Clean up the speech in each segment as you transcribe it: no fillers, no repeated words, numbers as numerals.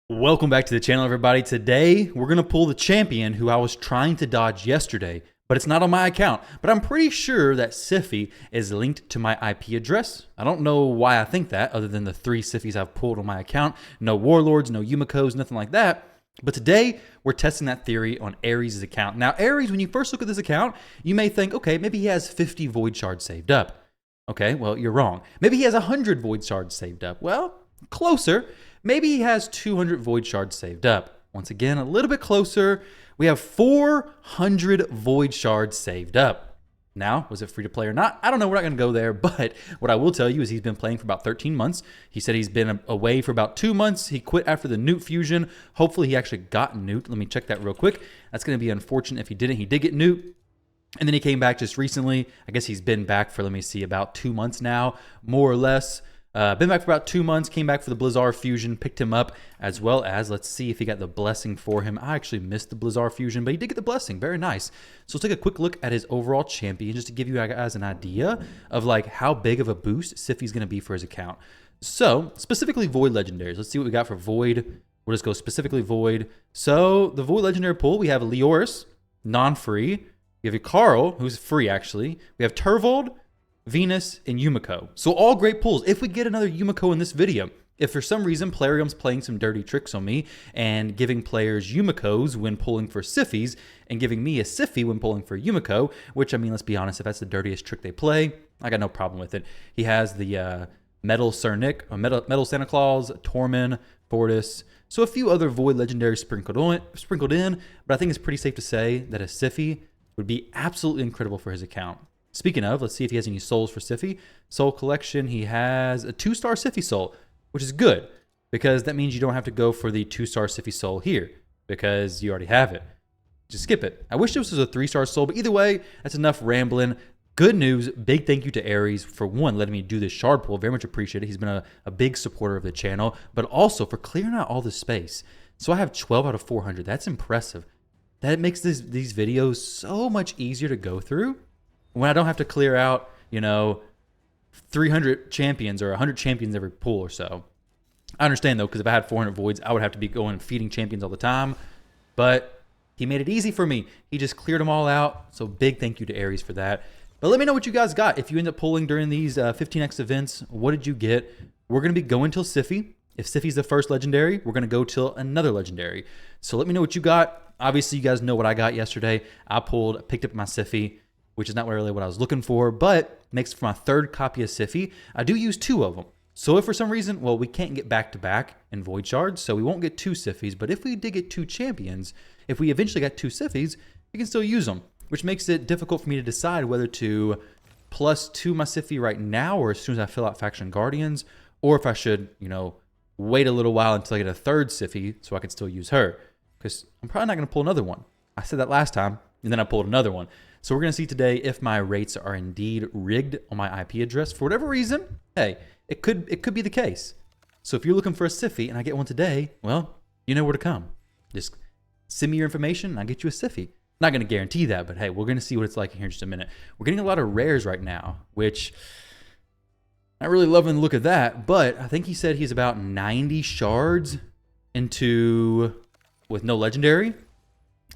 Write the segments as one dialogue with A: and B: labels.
A: Welcome back to the channel, everybody. Today, we're going to pull the champion who I was trying to dodge yesterday, but it's not on my account. But I'm pretty sure that Siphi is linked to my IP address. I don't know why I think that, other than the 3 Siphis I've pulled on my account. No Warlords, no Yumikos, nothing like that. But today, we're testing that theory on Aireez' account. Now, Aireez, when you first look at this account, you may think, okay, maybe he has 50 Void Shards saved up. Okay, well, you're wrong. Maybe he has 100 Void Shards saved up. Well, closer. Maybe he has 200 Void Shards saved up. Once again, a little bit closer. We have 400 Void Shards saved up. Now, was it free to play or not? I don't know. We're not going to go there. But what I will tell you is he's been playing for about 13 months. He said he's been away for about 2 months. He quit after the Newt fusion. Hopefully, he actually got Newt. Let me check that real quick. That's going to be unfortunate if he didn't. He did get Newt. And then he came back just recently. I guess he's been back for, let me see, about 2 months now, more or less. Been back for about 2 months, came back for the Blizzard Fusion, picked him up, as well as, let's see if he got the blessing for him. I actually missed the Blizzard Fusion, but he did get the blessing. Very nice. So let's take a quick look at his overall champion, just to give you guys an idea of like how big of a boost Siphi's going to be for his account. So, specifically Void Legendaries. Let's see what we got for Void. We'll just go specifically Void. So, the Void Legendary pool, we have Leoris, non-free. We have Carl, who's free actually. We have Turvold, Venus, and Yumiko. So all great pulls. If we get another Yumiko in this video, if for some reason Plarium's playing some dirty tricks on me and giving players Yumikos when pulling for Siphis and giving me a Siphi when pulling for Yumiko, which, I mean, let's be honest, if that's the dirtiest trick they play, I got no problem with it. He has the Metal Cernic, Metal Santa Claus, Tormin, Fortis, so a few other Void Legendaries sprinkled in, but I think it's pretty safe to say that a Siphi would be absolutely incredible for his account. Speaking of, let's see if he has any souls for Siphi. Soul collection, he has a 2-star Siphi soul, which is good because that means you don't have to go for the 2-star Siphi soul here because you already have it. Just skip it. I wish this was a 3-star soul, but either way, that's enough rambling. Good news. Big thank you to Aireez for, one, letting me do this shard pull. Very much appreciated. He's been a big supporter of the channel, but also for clearing out all the space. So I have 12 out of 400. That's impressive. That makes these videos so much easier to go through when I don't have to clear out, 300 champions or 100 champions every pull or so. I understand, though, because if I had 400 voids, I would have to be going and feeding champions all the time. But he made it easy for me. He just cleared them all out. So big thank you to Aireez for that. But let me know what you guys got. If you end up pulling during these 15x events, what did you get? We're going to be going till Siphi. If Siphi's the first legendary, we're going to go till another legendary. So let me know what you got. Obviously, you guys know what I got yesterday. I picked up my Siphi, which is not really what I was looking for, but makes for my 3rd copy of Siphi. I do use 2 of them. So if for some reason, well, we can't get back-to-back in Void Shards, so we won't get 2 Siphis, but if we did get 2 champions, if we eventually got 2 Siphis, we can still use them, which makes it difficult for me to decide whether to +2 my Siphi right now or as soon as I fill out Faction Guardians, or if I should, wait a little while until I get a 3rd Siphi so I can still use her, because I'm probably not going to pull another one. I said that last time, and then I pulled another one. So we're going to see today if my rates are indeed rigged on my IP address. For whatever reason, hey, it could be the case. So if you're looking for a Siphi and I get one today, well, you know where to come. Just send me your information and I'll get you a Siphi. Not going to guarantee that, but hey, we're going to see what it's like in here in just a minute. We're getting a lot of rares right now, which not really loving the look of that, but I think he said he's about 90 shards with no legendary.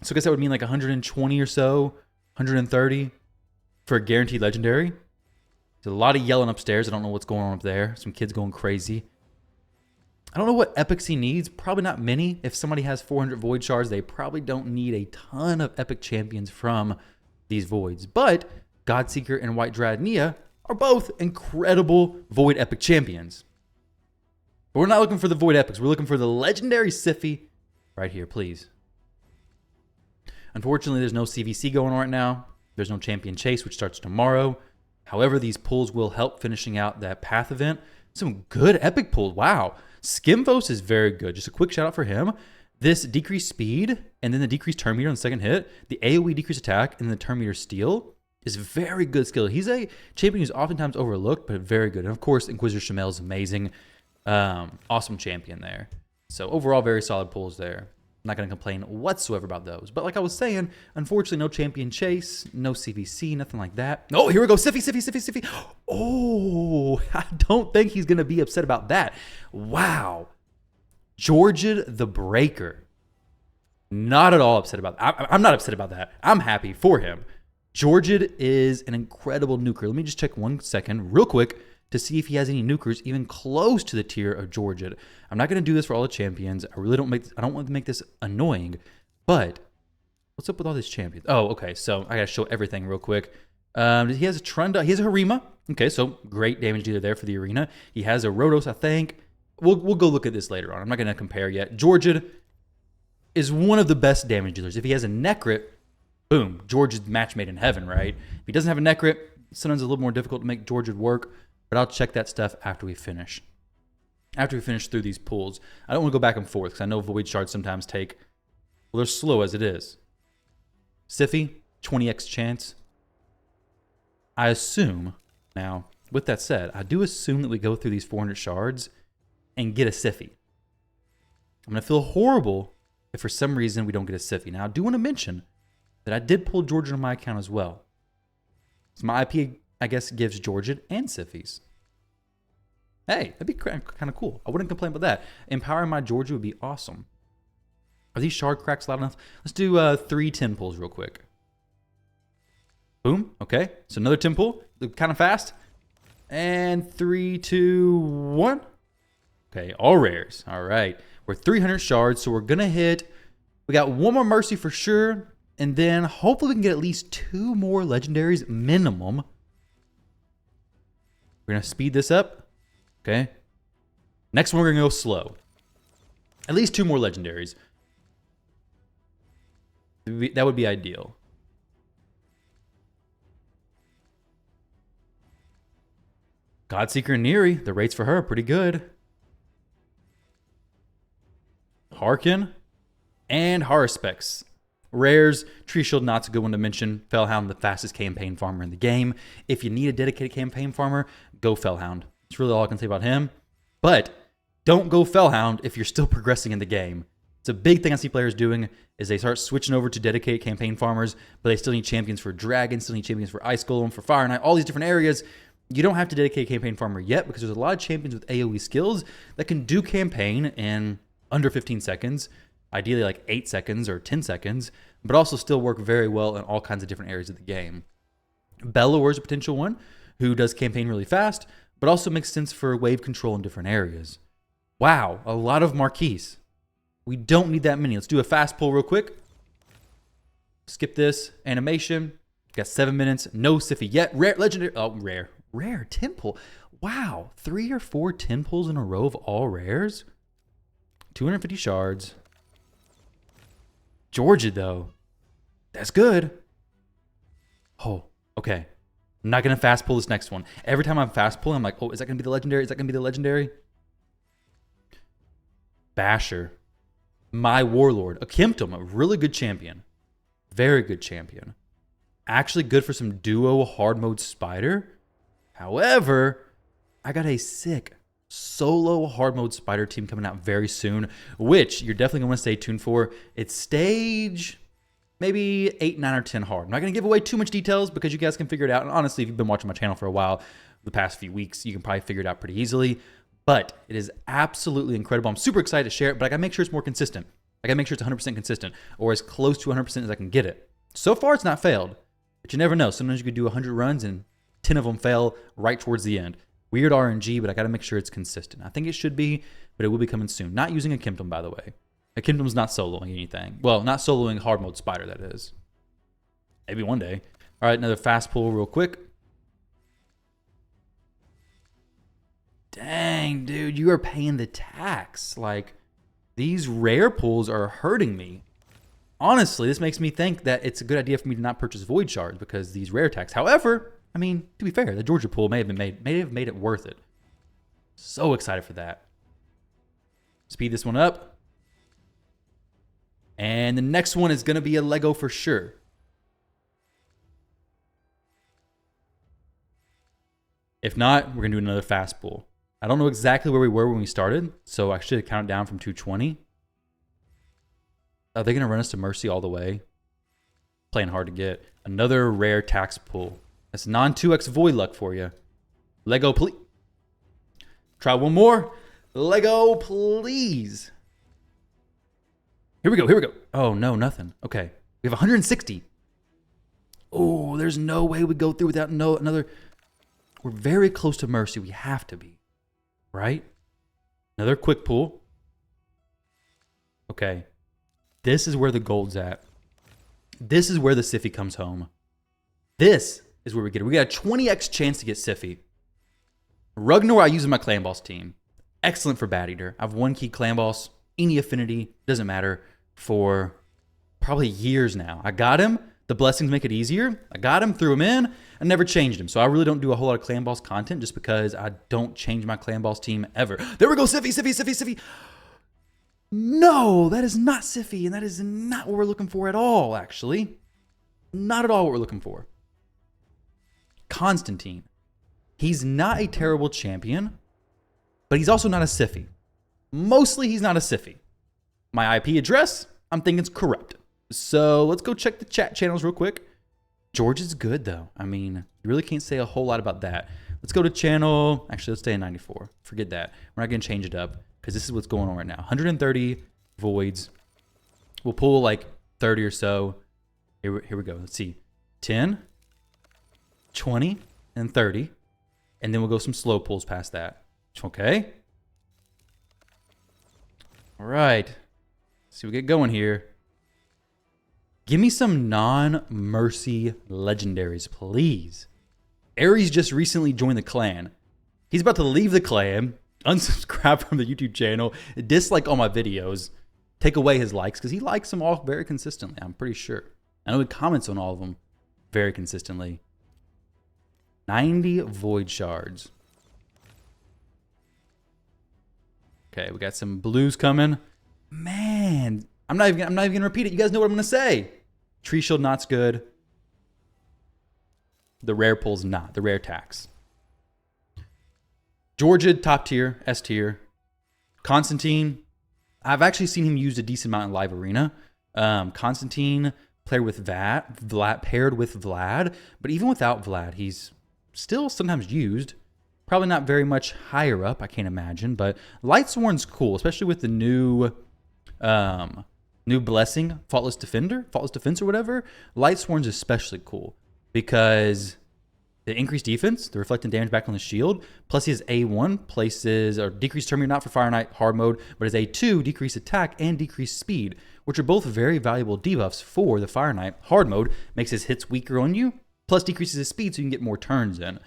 A: So I guess that would mean like 120 or so. 130 for a guaranteed legendary. There's a lot of yelling upstairs. I don't know what's going on up there. Some kids going crazy. I don't know what epics he needs. Probably not many. If somebody has 400 void shards, they probably don't need a ton of epic champions from these voids. But Godseeker and White Dryad Nia are both incredible void epic champions. But we're not looking for the void epics. We're looking for the legendary Siphi right here, please. Unfortunately, there's no CVC going on right now. There's no champion chase, which starts tomorrow. However, these pulls will help finishing out that path event. Some good epic pulls. Wow. Skimvos is very good. Just a quick shout out for him. This decreased speed and then the decreased turn meter on the second hit, the AoE decreased attack, and the turn meter steal is very good skill. He's a champion who's oftentimes overlooked, but very good. And of course, Inquisitor Shamel is amazing. Awesome champion there. So overall, very solid pulls there. I'm not going to complain whatsoever about those. But like I was saying, unfortunately, no champion chase, no CVC, nothing like that. Oh, here we go. Siphi. Oh, I don't think he's going to be upset about that. Wow. Georgia the Breaker. Not at all upset about that. I'm not upset about that. I'm happy for him. Georgia is an incredible nuker. Let me just check 1 second real quick to see if he has any nukers even close to the tier of Georgia. I'm not going to do this for all the champions. I don't want to make this annoying, but what's up with all these champions? Oh, okay. So I got to show everything real quick. He has a Trunda. He has a Harima. Okay, so great damage dealer there for the arena. He has a Rotos, I think. We'll go look at this later on. I'm not going to compare yet. Georgia is one of the best damage dealers. If he has a Necrit, boom, Georgia's match made in heaven, right? If he doesn't have a Necrit, sometimes it's a little more difficult to make Georgia work, but I'll check that stuff after we finish. After we finish through these pools. I don't want to go back and forth because I know Void Shards sometimes take, well, they're slow as it is. Siphi, 20x chance. I assume, now, with that said, I do assume that we go through these 400 shards and get a Siphi. I'm going to feel horrible if for some reason we don't get a Siphi. Now, I do want to mention that I did pull Georgia on my account as well. So my IP, I guess, gives Georgia and Siphis. Hey, that'd be kind of cool. I wouldn't complain about that. Empowering my Georgia would be awesome. Are these shard cracks loud enough? Let's do 3 10 pulls real quick. Boom. Okay. So another 10 pull. Kind of fast. And 3, 2, 1. Okay. All rares. All right. We're 300 shards, so we're going to hit. We got 1 more Mercy for sure. And then hopefully we can get at least 2 more legendaries minimum. We're going to speed this up. Okay. Next one, we're going to go slow. At least 2 more legendaries. That would be ideal. Godseeker and Neri, the rates for her are pretty good. Harkin and Haruspex. Rares, Tree Shield Knot's a good one to mention. Fellhound, the fastest campaign farmer in the game. If you need a dedicated campaign farmer, go Fellhound. That's really all I can say about him. But don't go Fellhound if you're still progressing in the game. It's a big thing I see players doing is they start switching over to dedicated campaign farmers, but they still need champions for Dragon, still need champions for Ice Golem, for Fire Knight, all these different areas. You don't have to dedicate a campaign farmer yet because there's a lot of champions with AoE skills that can do campaign in under 15 seconds, ideally like 8 seconds or 10 seconds, but also still work very well in all kinds of different areas of the game. Bellower is a potential one who does campaign really fast, but also makes sense for wave control in different areas. Wow, a lot of Marquise. We don't need that many. Let's do a fast pull real quick. Skip this animation. Got 7 minutes. No Siphi yet. Rare, legendary. Oh, rare. Rare 10 pull. Wow, 3 or 4 10 pulls in a row of all rares. 250 shards. Georgia, though. That's good. Oh, okay. I'm not going to fast pull this next one. Every time I'm fast pulling, I'm like, oh, is that going to be the legendary? Is that going to be the legendary? Basher. My Warlord. Akimtom, a really good champion. Very good champion. Actually good for some duo hard mode spider. However, I got a sick solo hard mode spider team coming out very soon, which you're definitely going to want to stay tuned for. It's stage maybe 8, 9, or 10 hard. I'm not going to give away too much details because you guys can figure it out. And honestly, if you've been watching my channel for a while, the past few weeks, you can probably figure it out pretty easily. But it is absolutely incredible. I'm super excited to share it, but I got to make sure it's more consistent. I got to make sure it's 100% consistent or as close to 100% as I can get it. So far, it's not failed, but you never know. Sometimes you could do 100 runs and 10 of them fail right towards the end. Weird RNG, but I got to make sure it's consistent. I think it should be, but it will be coming soon. Not using Akimtom, by the way. Akimtom's not soloing anything. Well, not soloing hard mode spider, that is. Maybe one day. All right, another fast pull real quick. Dang, dude, you are paying the tax. Like, these rare pulls are hurting me. Honestly, this makes me think that it's a good idea for me to not purchase Void Shards because these rare tax. However, I mean, to be fair, the Georgia pool may have made it worth it. So excited for that. Speed this one up. And the next one is going to be a Lego for sure. If not, we're going to do another fast pull. I don't know exactly where we were when we started, so I should count down from 220. Are they going to run us to Mercy all the way? Playing hard to get. Another rare tax pull. That's non-2x Void luck for you. Lego, please. Try one more. Lego, please. Here we go. Here we go. Oh, no, nothing. Okay. We have 160. Oh, there's no way we go through without another. We're very close to mercy. We have to be. Right? Another quick pull. Okay. This is where the gold's at. This is where the Siphi comes home. This is where we get it. We got a 20x chance to get Siphi. Rugnar I use in my clan boss team. Excellent for Bat Eater. I have 1 key clan boss. Any affinity. Doesn't matter. For probably years now. I got him. The blessings make it easier. I got him, threw him in. I never changed him. So I really don't do a whole lot of clan boss content just because I don't change my clan boss team ever. There we go. Siphi, Siphi, Siphi, Siphi. No, that is not Siphi. And that is not what we're looking for at all, actually. Not at all what we're looking for. Constantine. He's not a terrible champion, but he's also not a Siphi. Mostly he's not a Siphi. My IP address, I'm thinking it's corrupt. So let's go check the chat channels real quick. George is good though. I mean, you really can't say a whole lot about that. Let's go to channel, actually let's stay in 94. Forget that. We're not gonna change it up because this is what's going on right now. 130 voids. We'll pull like 30 or so. Here we go. Let's see. 10, 20, and 30. And then we'll go some slow pulls past that. Okay. All right. Let's see what we get going here. Give me some non-mercy legendaries, please. Aireez just recently joined the clan. He's about to leave the clan, unsubscribe from the YouTube channel, dislike all my videos, take away his likes, because he likes them all very consistently, I'm pretty sure. I know he comments on all of them very consistently. 90 void shards. Okay, we got some blues coming. Man, I'm not even gonna repeat it. You guys know what I'm gonna say. Tree shield not's good. The rare pull's not. The rare tax. Georgia, top tier, S tier. Constantine, I've actually seen him used a decent amount in live arena. Constantine paired with Vlad, but even without Vlad, he's still sometimes used. Probably not very much higher up, I can't imagine, but Lightsworn's cool, especially with the new blessing, Faultless Defense or whatever. Lightsworn's especially cool because the increased defense, the reflecting damage back on the shield, plus he has A1 places or decreased turn not for Fire Knight hard mode, but his A2 decreased attack and decreased speed, which are both very valuable debuffs for the Fire Knight. Hard mode makes his hits weaker on you, plus decreases his speed so you can get more turns in.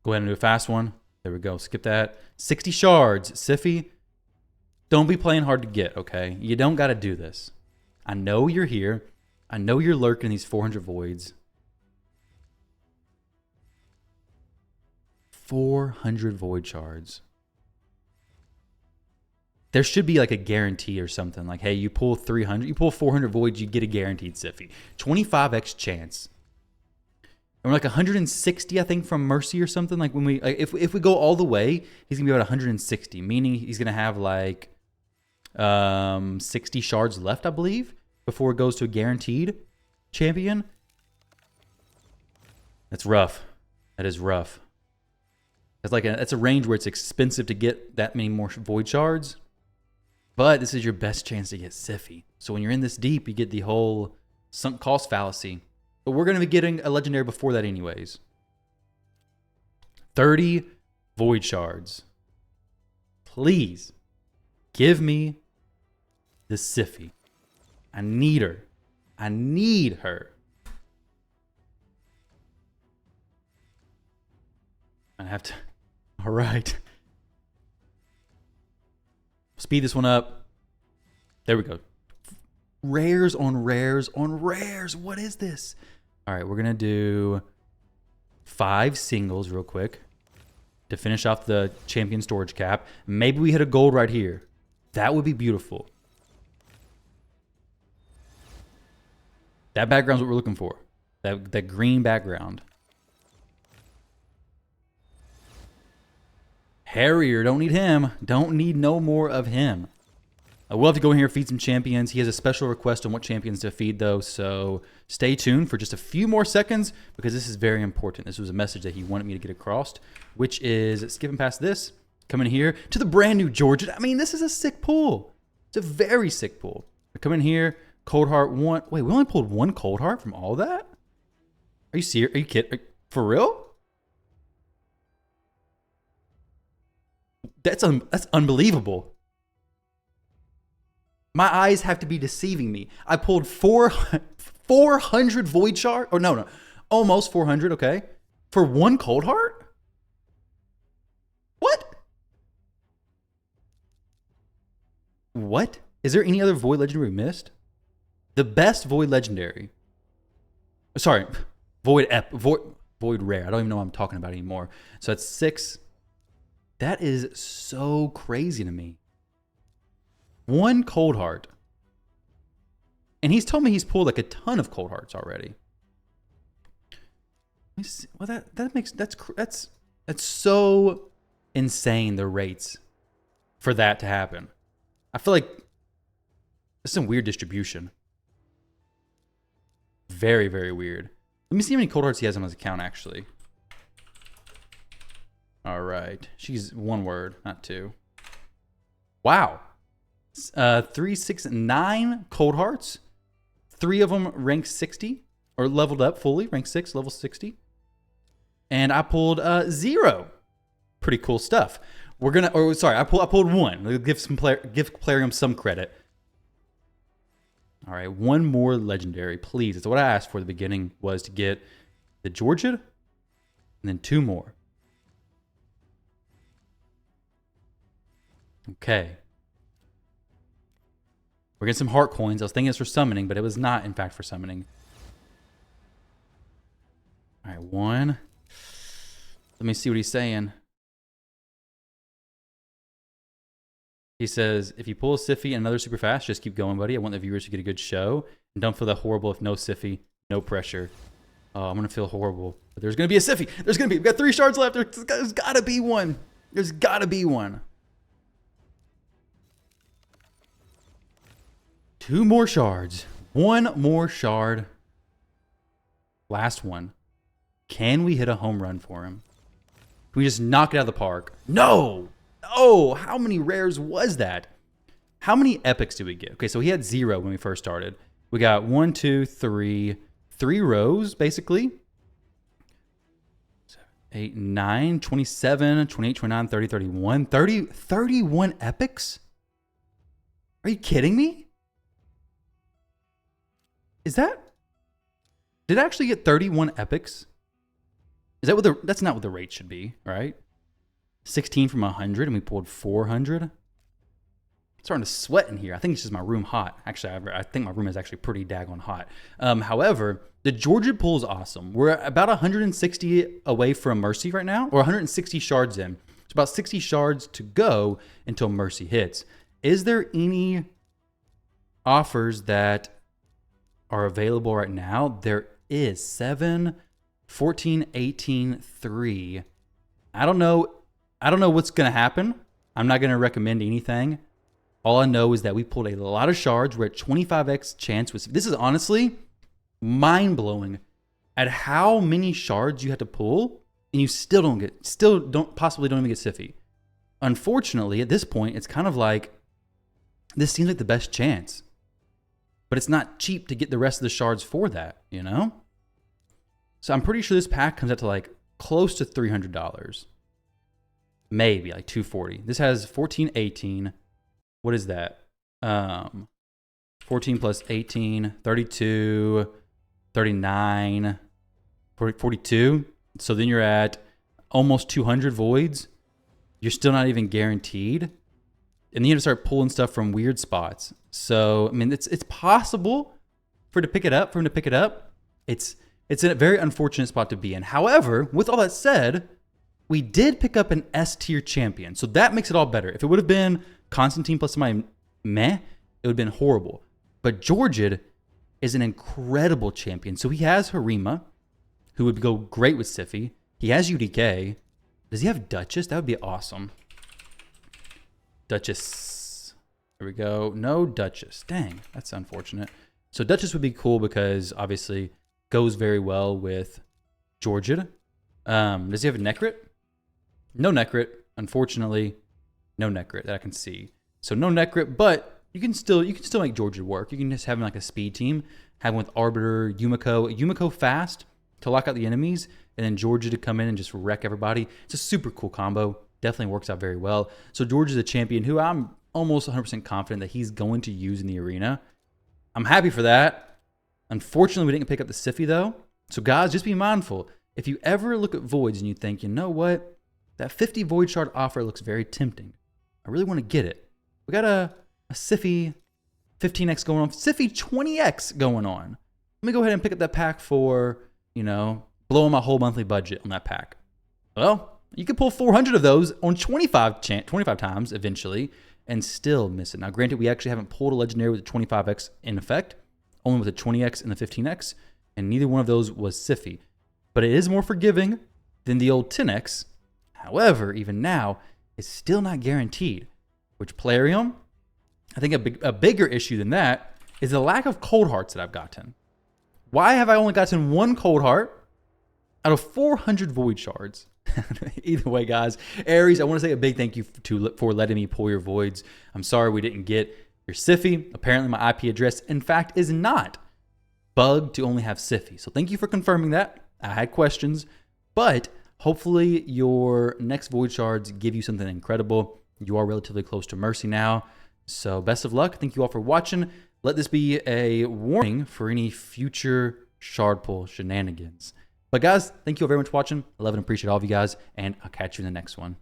A: Go ahead and do a fast one. There we go. Skip that. 60 shards. Siphi, don't be playing hard to get, okay? You don't got to do this. I know you're here. I know you're lurking these 400 voids. 400 void shards. There should be like a guarantee or something. Like, hey, you pull 300, you pull 400 voids, you get a guaranteed Siphi. 25x chance. And we're like 160, I think, from Mercy or something. Like when we, like if we go all the way, he's gonna be about 160, meaning he's gonna have like 60 shards left, I believe, before it goes to a guaranteed champion. That's rough. That is rough. That's a range where it's expensive to get that many more void shards, but this is your best chance to get Siphi. So when you're in this deep, you get the whole sunk cost fallacy. But we're going to be getting a legendary before that anyways. 30 void shards. Please give me the Siphi. I need her. I need her. I have to. All right. Speed this one up. There we go. Rares on rares on rares. What is this? All right, we're going to do 5 singles real quick to finish off the champion storage cap. Maybe we hit a gold right here. That would be beautiful. That background's what we're looking for. That green background. Harrier, don't need him. Don't need no more of him. We'll have to go in here and feed some champions. He has a special request on what champions to feed, though, so stay tuned for just a few more seconds because this is very important. This was a message that he wanted me to get across, which is, skipping past this, Come in here to the brand new Georgia. I mean, this is a sick pull. It's a very sick pull. Come in here, Cold Heart 1. Wait, we only pulled 1 Cold Heart from all that? Are you serious? Are you kidding? For real? That's unbelievable. My eyes have to be deceiving me. I pulled 400 Void Shard. Or no. Almost 400, okay. For 1 Cold Heart? What? Is there any other Void Legendary we missed? The best Void Legendary. Sorry. Void Rare. I don't even know what I'm talking about anymore. So that's 6. That is so crazy to me. 1 Cold Heart. And he's told me he's pulled like a ton of Cold Hearts already. Let me see. Well, that's so insane, the rates for that to happen. I feel like it's some weird distribution. Very, very weird. Let me see how many Cold Hearts he has on his account, actually. All right. She's 1 word, not 2. Wow. 3, 6, 9 Cold Hearts. 3 of them ranked 60 or leveled up fully, rank 6, level 60. And I pulled 0. Pretty cool stuff. We're gonna, or sorry, I pulled 1. Give Plarium some credit. All right, 1 more legendary, please. That's what I asked for at the beginning, was to get the Georgia, and then 2 more. Okay. We're getting some heart coins. I was thinking it's for summoning, but it was not, in fact, for summoning. All right, 1. Let me see what he's saying. He says, if you pull a Siphi and another super fast, just keep going, buddy. I want the viewers to get a good show. And don't feel that horrible if no Siphi, no pressure. Oh, I'm going to feel horrible. But there's going to be a Siphi. There's going to be. We've got 3 shards left. There's got to be one. There's got to be one. 2 more shards. 1 more shard. Last one. Can we hit a home run for him? Can we just knock it out of the park? No! Oh, how many rares was that? How many epics did we get? Okay, so he had 0 when we first started. We got 1, 2, 3 rows, basically. 8, 9, 27, 28, 29, 30, 31. 31 epics? Are you kidding me? Did I actually get 31 epics? Is that what that's not what the rate should be, right? 16 from 100 and we pulled 400. I'm starting to sweat in here. I think it's just my room hot. Actually, I think my room is actually pretty daggone hot. However, the Georgia pull is awesome. We're about 160 away from Mercy right now, or 160 shards in. It's about 60 shards to go until Mercy hits. Is there any offers that are available right now? There is 7, 14, 18, 3. I don't know what's going to happen. I'm not going to recommend anything. All I know is that we pulled a lot of shards. We're at 25x chance. This is honestly mind-blowing at how many shards you have to pull and you possibly don't even get Siphi. Unfortunately, at this point, it's kind of like, this seems like the best chance. But it's not cheap to get the rest of the shards for that, you know? So I'm pretty sure this pack comes out to like close to $300. Maybe like 240. This has 14, 18. What is that? 14 plus 18, 32, 39, 42. So then you're at almost 200 voids. You're still not even guaranteed. And then you have to start pulling stuff from weird spots. So, I mean, it's possible for him to pick it up. It's a very unfortunate spot to be in. However, with all that said, we did pick up an S tier champion. So that makes it all better. If it would have been Constantine plus somebody meh, it would have been horrible. But Georgia is an incredible champion. So he has Harima, who would go great with Siphi. He has UDK. Does he have Duchess? That would be awesome. Duchess. There we go. No Duchess. Dang, that's unfortunate. So Duchess would be cool because obviously goes very well with Georgia. Does he have a Necrit? No Necrit. unfortunately, no net grit that I can see. So no net grit, but you can still make Georgia work. You can just have like a speed team, have one with Arbiter, Yumiko fast to lock out the enemies, and then Georgia to come in and just wreck everybody. It's a super cool combo. Definitely works out very well. So Georgia's a champion who I'm almost 100% confident that he's going to use in the arena. I'm happy for that. Unfortunately, we didn't pick up the Siphi though. So guys, just be mindful. If you ever look at voids and you think, you know what, that 50 void shard offer looks very tempting. I really want to get it. We got a Siphi 15x going on, Siphi 20x going on. Let me go ahead and pick up that pack for, blowing my whole monthly budget on that pack. Well, you could pull 400 of those on 25 times eventually and still miss it. Now, granted, we actually haven't pulled a legendary with a 25x in effect, only with a 20x and the 15x, and neither one of those was Siphi. But it is more forgiving than the old 10x. However, even now, it's still not guaranteed. Which Plarium, I think a bigger issue than that is the lack of cold hearts that I've gotten. Why have I only gotten one cold heart out of 400 void shards? Either way, guys, Aireez, I want to say a big thank you for letting me pull your voids. I'm sorry we didn't get your Siphi. Apparently my IP address, in fact, is not bugged to only have Siphi. So thank you for confirming that. I had questions, but hopefully your next void shards give you something incredible. You are relatively close to Mercy now. So best of luck. Thank you all for watching. Let this be a warning for any future shard pull shenanigans. But guys, thank you all very much for watching. I love and appreciate all of you guys, and I'll catch you in the next one.